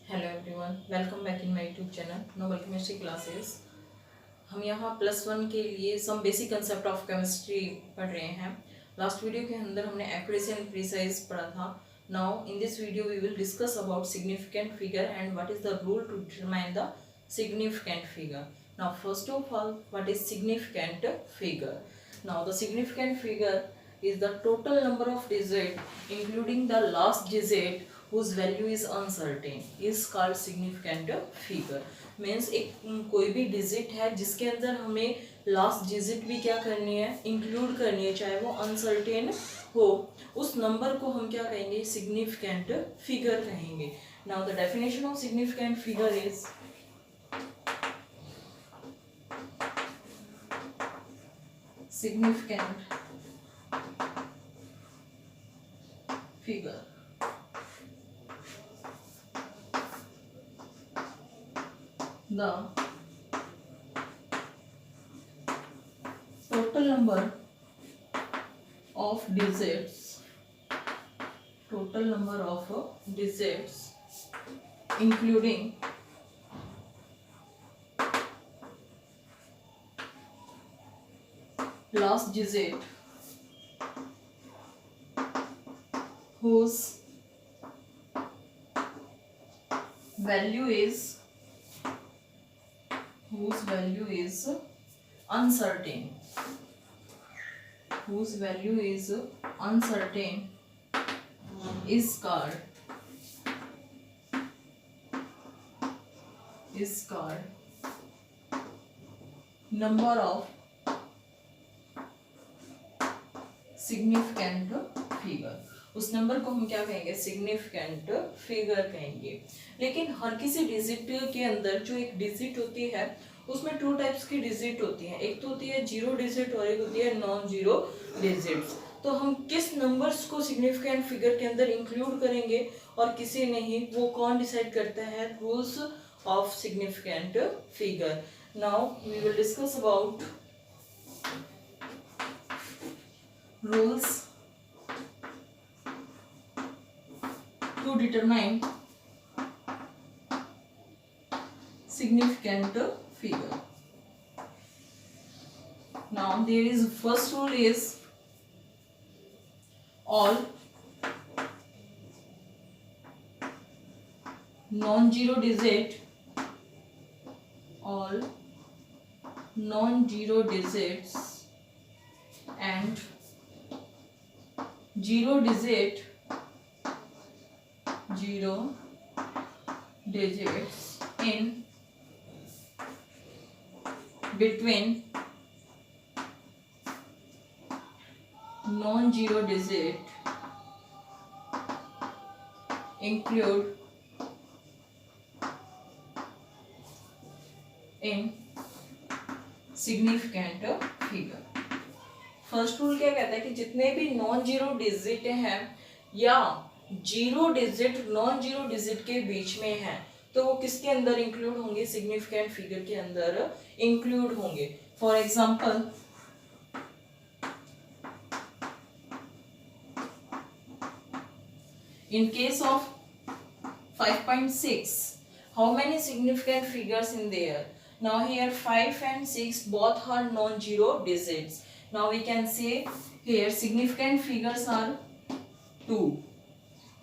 Hello everyone, welcome back in my YouTube channel noble chemistry classes. हम यहाँ +1 के लिए some basic concept of chemistry पढ़ रहे हैं। लास्ट वीडियो के अंदर हमने एक्यूरेसी एंड प्रिसाइज पढ़ा था। Now in this video we will discuss about significant figure and what is the rule to determine the significant figure. Now first of all, what is significant figure? Now the significant figure is the total number of digit including the last digit whose value is uncertain is called significant figure। means एक कोई भी digit है जिसके अंदर हमें last digit भी क्या करनी है, इंक्लूड करनी है, चाहे वो अनसर्टेन हो, उस नंबर को हम क्या कहेंगे, सिग्निफिकेंट फिगर कहेंगे। Now the definition of significant figure is significant figure the total number of digits including last digit whose value is uncertain is called number of significant figure. उस number को हम क्या कहेंगे, सिग्निफिकेंट फिगर कहेंगे। लेकिन हर किसी digit के अंदर जो एक डिजिट होती है उसमें टू टाइप्स की डिजिट होती है, एक तो होती है जीरो डिजिट और एक होती है नॉन जीरो डिजिट्स। तो हम किस नंबर्स को सिग्निफिकेंट फिगर के अंदर इंक्लूड करेंगे और किसी नहीं, वो कौन डिसाइड करता है, rules of significant figure. Now we will discuss about rules to determine significant figure. Now there is first rule is all non-zero digits and zero digits in between non-zero digit include in significant figure। First rule क्या कहता है कि जितने भी non zero digit हैं या zero digit non zero digit के बीच में हैं तो वो किसके अंदर इंक्लूड होंगे, सिग्निफिकेंट फिगर के अंदर इंक्लूड होंगे। For example, in case of 5.6, how many significant figures in there? Now here 5 and 6 both are non-zero digits. Now we can say here significant figures are 2।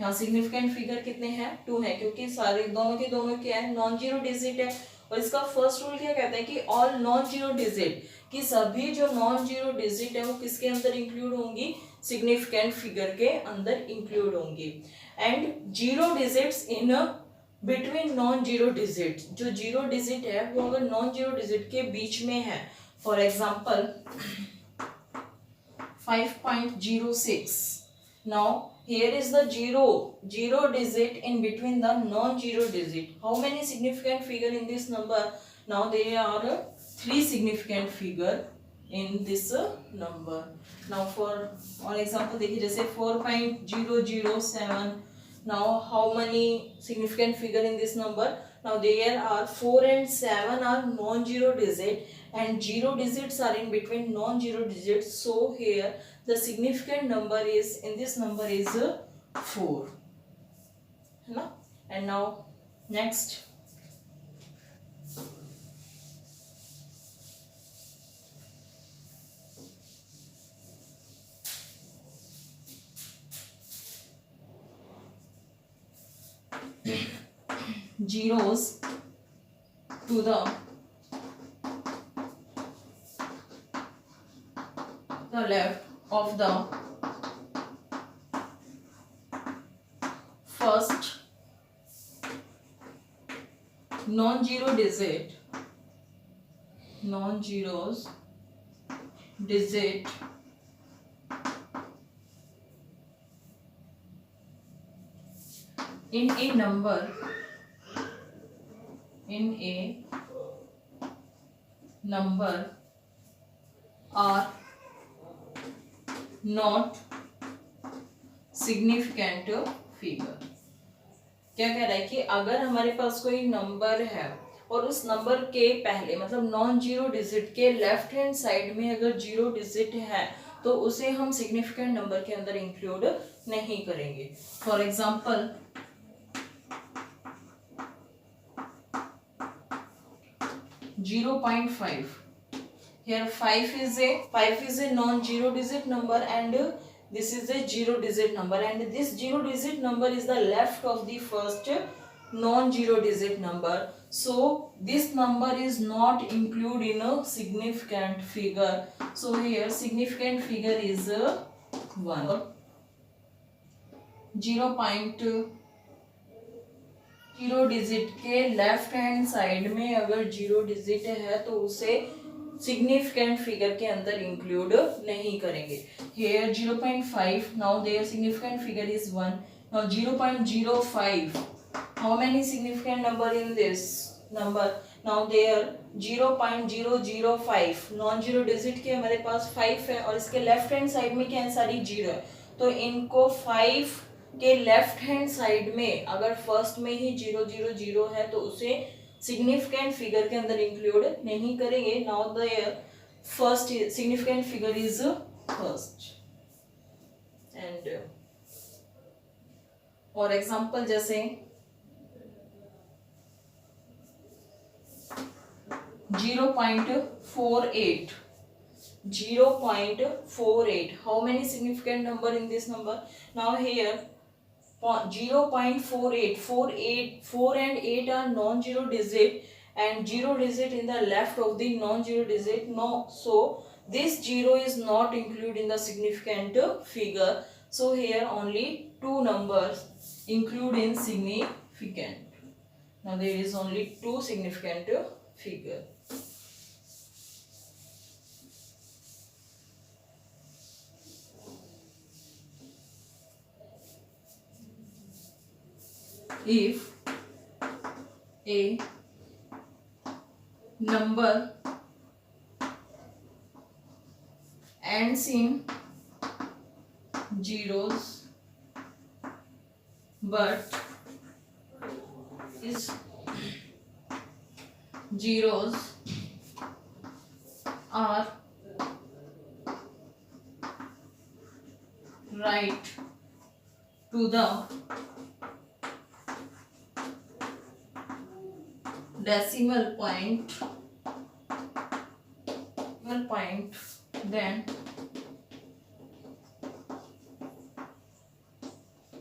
यहाँ सिग्निफिकेंट फिगर कितने हैं, 2 है, क्योंकि सारे दोनों के दोनों क्या है, नॉन जीरो डिजिट है। और इसका फर्स्ट रूल क्या कहता है कि ऑल नॉन जीरो डिजिट, कि सभी जो नॉन जीरो डिजिट है वो किसके अंदर इंक्लूड होंगी, सिग्निफिकेंट फिगर के अंदर इंक्लूड होंगी। And zero digits in between non zero digit, जो जीरो डिजिट है वो अगर नॉन जीरो डिजिट के बीच में है, for example 5.06, now here is the zero digit in between the non-zero digit. How many significant figure in this number? Now there are 3 significant figure in this number. Now for example देखिए, जैसे 4.007, now how many significant figure in this number? Now there are 4 and 7 are non-zero digit and zero digits are in between non-zero digits. So here the significant number is in this number is 4, है ना। And now Next, zeros to the left of the first non-zero digit in a number are not significant figure। क्या कह रहा है कि अगर हमारे पास कोई नंबर है और उस नंबर के पहले मतलब नॉन जीरो डिजिट के लेफ्ट हैंड साइड में अगर जीरो डिजिट है तो उसे हम सिग्निफिकेंट नंबर के अंदर इंक्लूड नहीं करेंगे। For example 0.5, here 5 is a non-zero digit number and this is a zero digit number, and this zero digit number is the left of the first non-zero digit number, so this number is not included in a significant figure, so here significant figure is 1। 0.0 digit के left hand side में अगर zero digit है तो उसे significant figure के अंदर include नहीं करेंगे। Here 0.5, now their significant figure is 1। Now 0.05, how many significant number in this number? Now there 0.005 non zero digit के हमारे पास 5 है और इसके लेफ्ट हैंड साइड में क्या है, सारी जीरो है, तो इनको 5 के लेफ्ट हैंड साइड में अगर फर्स्ट में ही 000 है तो उसे सिग्निफिकेंट फिगर के अंदर इंक्लूड नहीं करेंगे। Now the first significant figure is first. And और एग्जांपल जैसे 0.48, how many significant number in this number? Now here 0.48, 4 and 8 are non-zero digit and zero digit in the left of the non-zero digit, no, so this zero is not included in the significant figure, so here only two numbers include in significant। Now there is only two significant figure। If a number ends in zeros but its zeros are right to the decimal point, then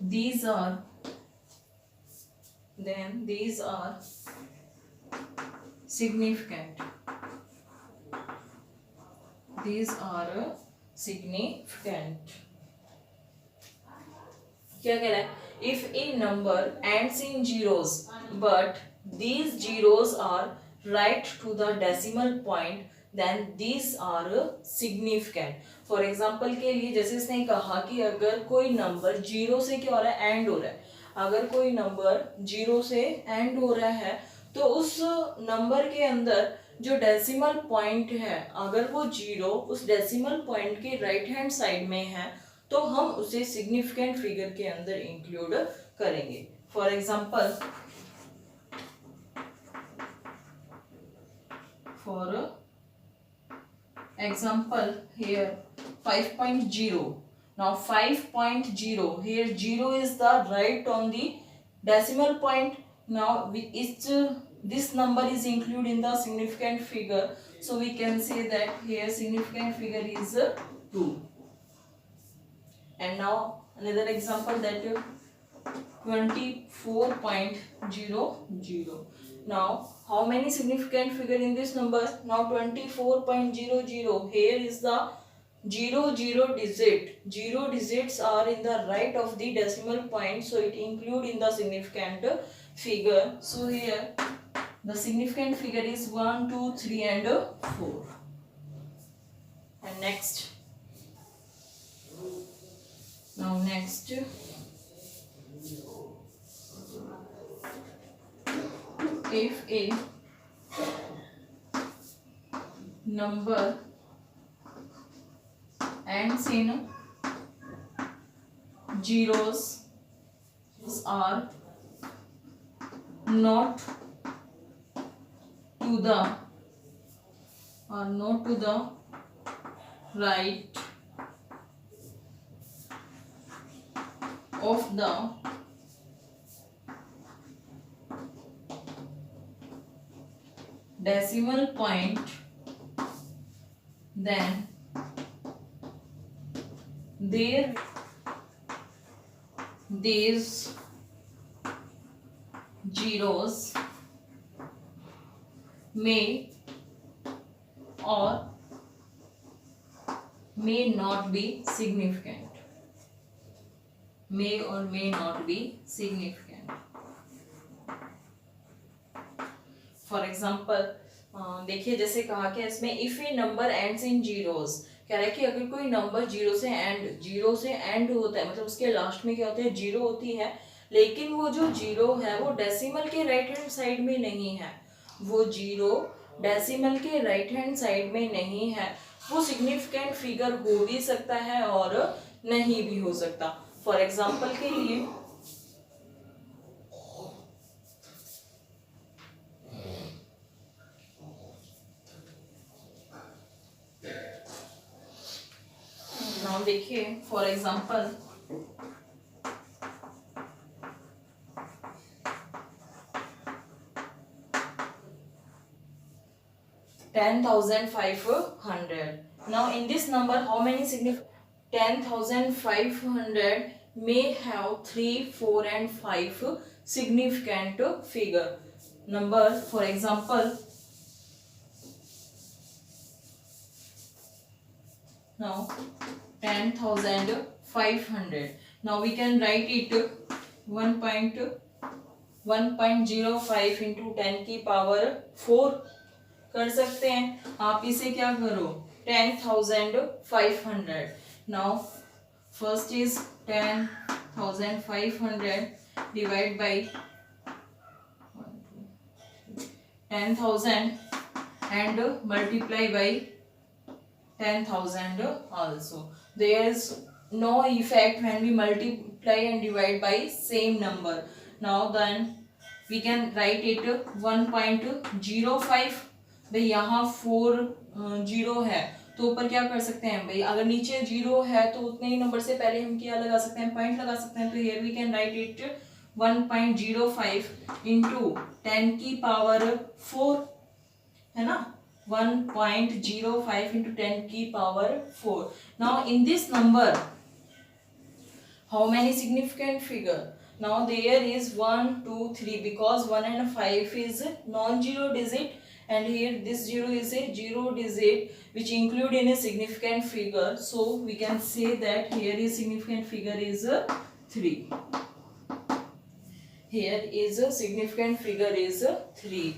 these are significant। These are significant। क्या कह रहा है? If a number ends in zeros but these zeros are right to the decimal point, then these are significant। For example के लिए जैसे इसने कहा कि अगर कोई नंबर जीरो से क्या हो रहा है, एंड हो रहा है, अगर कोई नंबर जीरो से एंड हो रहा है तो उस नंबर के अंदर जो डेसिमल पॉइंट है अगर वो जीरो उस डेसिमल पॉइंट के राइट हैंड साइड में है तो हम उसे सिग्निफिकेंट फिगर के अंदर इंक्लूड करेंगे। For example here 5.0। now 5.0, here 0 is the right on the decimal point Now this number is included in the significant figure, so we can say that here significant figure is 2. And now another example, that 24.00. Now how many significant figure in this number? Now 24.00, here is the 0 digit. 0 digits are in the right of the decimal point, so it include in the significant figure. So here the significant figure is 1, 2, 3 and 4. And next, if a number ends in zeros are not to the right of the decimal point, then these zeros may or may not be significant. May or may not be significant. For example देखिए, जैसे कहा कि इसमें if A number ends in zeros, कह रहा है कि अगर कोई नंबर जीरो से एंड होता है, मतलब उसके लास्ट में क्या होता है, जीरो होती है, लेकिन वो जो जीरो है वो डेसिमल के राइट हैंड साइड में नहीं है, वो जीरो डेसिमल के राइट हैंड साइड में नहीं है, वो सिग्निफिकेंट फिगर हो भी सकता है और नहीं भी हो सकता। फॉर एग्जाम्पल के लिए नाउ देखिए, for example 10,500. Now in this number, how many significant? 10,500 may have 3, 4 and 5 significant figure. Number, for example, now 10,500. Now we can write it 1.05 into 10 की पावर 4 कर सकते हैं। आप इसे क्या करो, 10,500. Now first is 10,500 divide by 10,000 and multiply by 10,000 also. There is no effect when we multiply and divide by same number. Now then we can write it 1.05. भाई यहाँ 4 जीरो है तो ऊपर क्या कर सकते हैं भाई, अगर नीचे जीरो है तो उतने ही नंबर से पहले हम क्या लगा सकते हैं, पॉइंट लगा सकते हैं। तो here we can write it 1.05 into 10 की पावर 4 है ना, 1.05 into 10 की power 4. Now in this number, how many significant figure? Now there is 1, 2, 3 because 1 and 5 is non-zero digit, and here this 0 is a 0 digit which include in a significant figure. So we can say that here is significant figure is 3. Here is a significant figure is 3.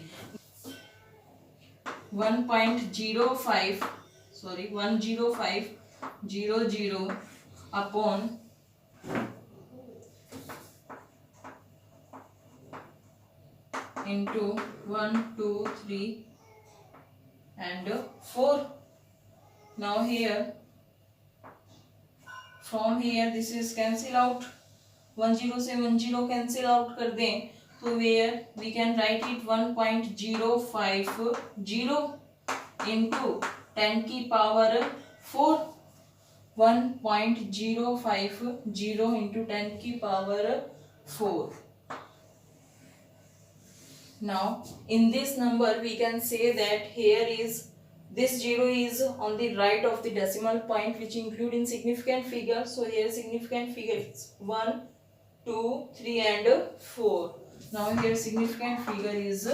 10500 upon 1, 2, 3 and 4. Now here, from here this is cancel out, 10 से 10 cancel out कर दें तो where we can write it 1.050 into 10 की power 4. 1.050 into 10 की power 4. Now in this number we can say that here is this 0 is on the right of the decimal point which include in significant figure. So here significant figure is 1, 2, 3 and 4. Now here significant figure is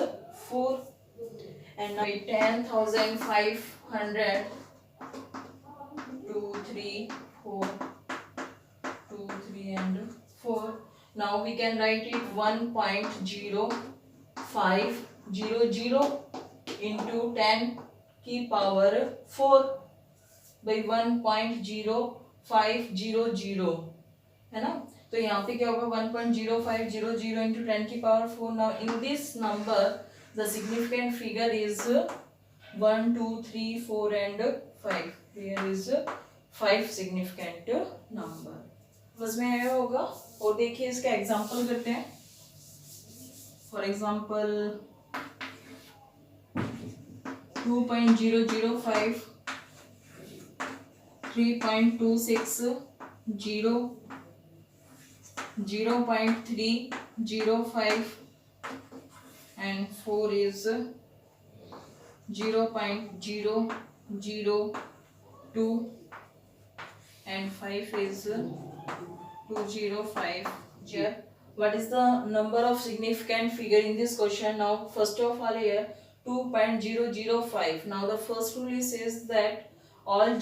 4. And now 10,500 2, 3, 4, 2, 3 and 4. Now we can write it 1.0500 into 10 की power 4 by 1.0500 है ना. तो यहाँ पे क्या होगा 1.0500 into 10 की power 4. Now in this number the significant figure is 1, 2, 3, 4 and 5. Here is 5 significant number. समझ में आया होगा. और देखिए इसका एग्जाम्पल करते हैं. For example 2.005 3.260 0.305 and 4 is 0.002 and 5 is 205. Here what is the number of significant figure in this question? Now first of all here 2.005. now the first rule says that all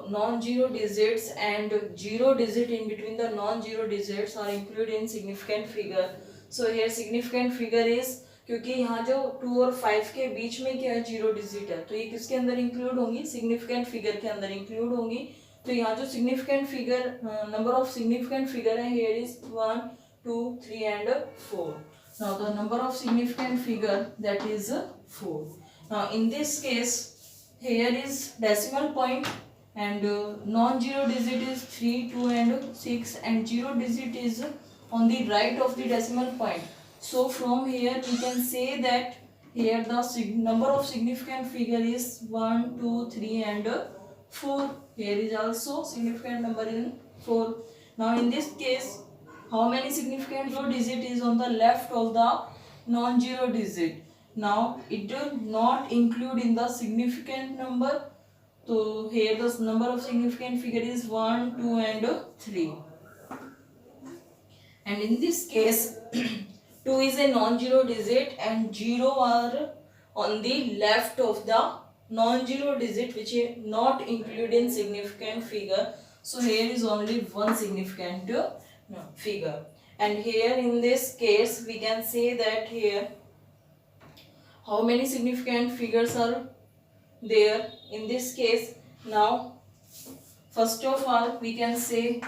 non-zero digits and 0 digit in between the non-zero digits are included in significant figure. So here significant figure is, क्योंकि यहाँ जो 2 और 5 के बीच में क्या है 0 digit है, तो ये किसके अंदर इंक्लूड होंगी सिग्निफिकेंट फिगर के अंदर इंक्लूड होंगी. तो यहाँ जो significant figure number of significant figure है here is 1, 2, 3 and 4. Now the number of significant figure that is 4. Now in this case here is decimal point and non-zero digit is 3, 2 and 6 and 0 digit is on the right of the decimal point. So from here we can say that here the number of significant figure is 1, 2, 3 and 4. Here is also significant number in 4. Now in this case how many significant zero digit is on the left of the non-zero digit? Now it does not include in the significant number. So here the number of significant figure is 1, 2 and 3. And in this case 2 is a non-zero digit and 0 are on the left of the non-zero digit which is not included in significant figure. So here is only one significant figure. And here in this case we can say that here how many significant figures are there in this case. Now first of all we can say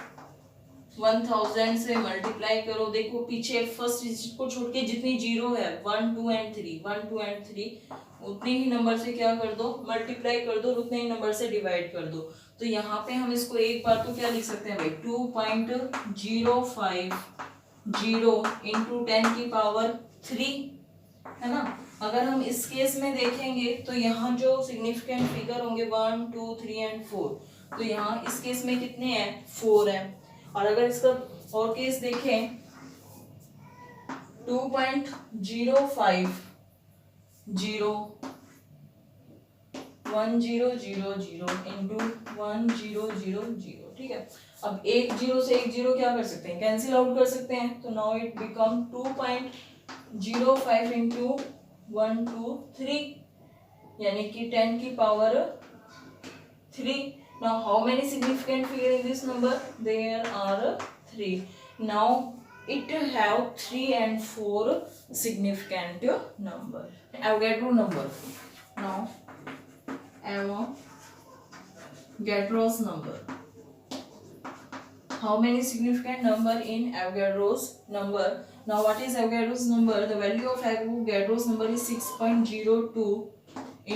1000 से multiply करो. देखो पीछे first digit को छोड़ के जितनी zero है 1, 2 and 3 उतने ही नंबर से क्या कर दो मल्टीप्लाई कर दो, उतने ही नंबर से डिवाइड कर दो. तो यहाँ पे हम इसको एक बार तो क्या लिख सकते हैं भाई 2.050 इंटू 10 की पावर 3 है ना. अगर हम इस केस में देखेंगे तो यहाँ जो सिग्निफिकेंट फिगर होंगे 1, 2, 3 and 4, तो यहाँ इस केस में कितने हैं 4 हैं. और अगर इसका और केस देखें 2.050 1000 इंटू 1000. ठीक है. अब एक जीरो से एक जीरो क्या कर सकते हैं कैंसिल आउट कर सकते हैं. तो नाउ इट बिकम 2.05 इंटू 1, 2, 3 यानी कि 10 की power 3. Now how many significant figure in this number? There are 3. Now it have 3 and 4 significant number. Avogadro number. Now Avogadro's number. How many significant number in Avogadro's number? Now what is Avogadro's number? The value of Avogadro's number is 6.02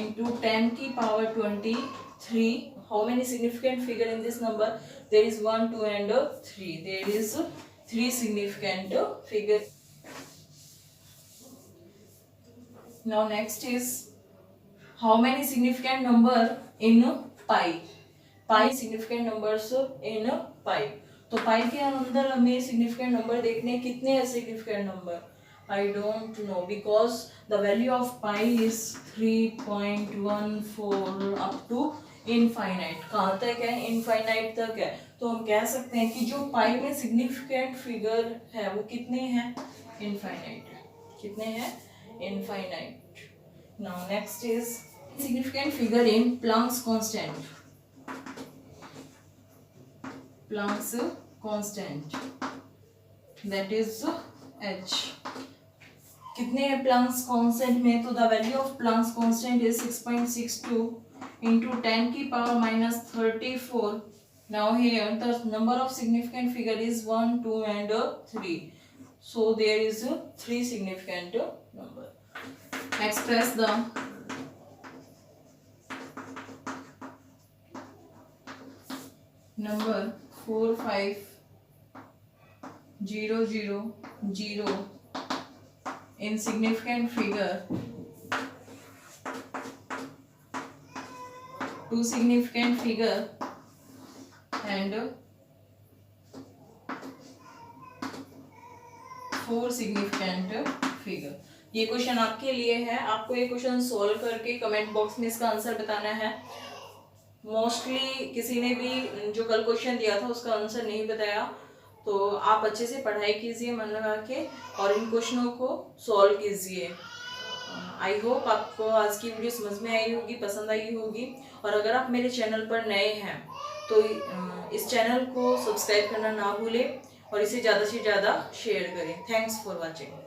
into 10 की power 23. How many significant figure in this number? There is 1, 2 and 3. There is 3 significant figure. Now next is how many significant number in pi? Pi significant numbers in pi. तो पाई के अंदर हमें significant number देखने कितने हैं significant number. I don't know because the value of pi is 3.14 up to infinite. कहाँ तक है? इनफाइनाइट तक है। तो हम कह सकते हैं कि जो पाई में सिग्निफिकेंट फिगर है वो कितने हैं? इनफाइनाइट। कितने हैं? Infinite. Now next is significant figure in Planck's constant. Planck's constant, that is h. कितने हैं Planck's constant में? तो the value of Planck's constant is 6.62 into 10 की power minus 34. Now here the number of significant figure is 1, 2 and 3. So there is 3 significant number. Express the number 45000 in significant figure, 2 significant figure and 4 significant figure. ये question आपके लिए है। आपको ये question solve करके comment box में इसका answer बताना है। मोस्टली किसी ने भी जो कल क्वेश्चन दिया था उसका आंसर नहीं बताया, तो आप अच्छे से पढ़ाई कीजिए मन लगा के और इन क्वेश्चनों को सॉल्व कीजिए। आई होप आपको आज की वीडियो समझ में आई होगी, पसंद आई होगी। और अगर आप मेरे चैनल पर नए हैं तो इस चैनल को सब्सक्राइब करना ना भूलें और इसे ज़्यादा से ज़्यादा शेयर करें। Thanks for watching.